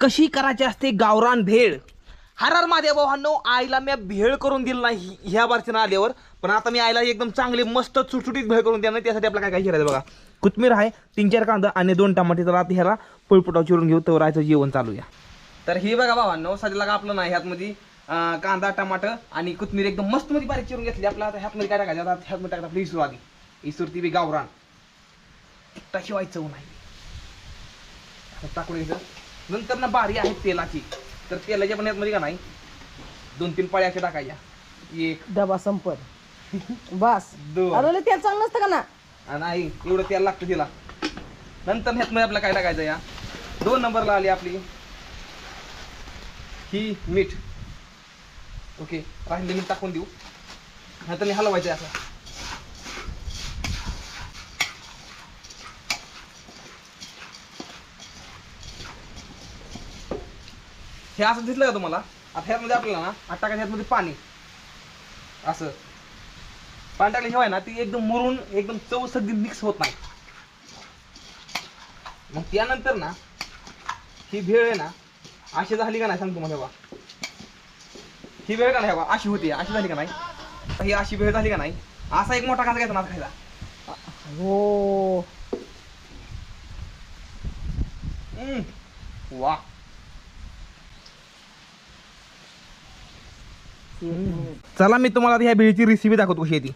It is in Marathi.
कशी करायची असते गावरान भेळ। हर हर महादेव भावांनो, आईला मी भेळ करून दिली नाही ह्या बारच्या आल्यावर, पण आता मी आईला एकदम चांगली मस्त सुटसुटीत भेळ करून देणार। त्यासाठी आपल्याला काय काय करायचं बघा, कोथिंबीर आहे, 3-4 कांदा आणि 2 टमाटे। तर आता ह्याला पळपुटाव चिरून घेऊ, तर राहायचं जेवण चालूया। तर हे बघा भावांनो, सध्याला का आपलं नाही ह्यातमध्ये कांदा टमाटर आणि कोथिंबीर एकदम मस्त मध्ये बारीक चिरून घेतली। आपल्याला आता ह्यातमध्ये काय टाकायचं, आता ह्यातमध्ये टाकायचं आपली इसरू आधी, इसरू ती बी गावरान, त्याशिवाय चव नाही। टाकून घ्यायचं, नंतर ना बारी आहे तेलाची, तर तेलाच्या पण यातमध्ये का नाही 2-3 पळ्या अशा टाकायच्या, एक डबा संपत बस। 2 अरे तेल चांगलं नसतं का ना? नाही एवढं तेल लागतं तिला। नंतर ह्यातमध्ये आपल्याला काय टाकायचं, या 2 नंबरला आली आपली ही मीठ। ओके, राहिले मीठ टाकून देऊ, नंतर हलवायचं असं। हे असं दिसलं का तुम्हाला? आता ह्यातमध्ये आपल्याला ना आता टाकायचं ह्यातमध्ये पाणी, असं पाणी टाकल्याशिवाय ना ती एकदम मुरून एकदम चव सगळी मिक्स होत नाही। मग त्यानंतर ना ही भेळ आहे ना अशी झाली का नाही सांगतो मला, बघा ही भेळ का नाही बघा अशी होती, अशी झाली का नाही, ही अशी भेळ झाली का नाही, असा एक मोठा कांदा घ्यायचा ना खायला। हो वा, चला मी तुम्हाला ह्या भेळीची रेसिपी दाखवतो कशी आहे ती।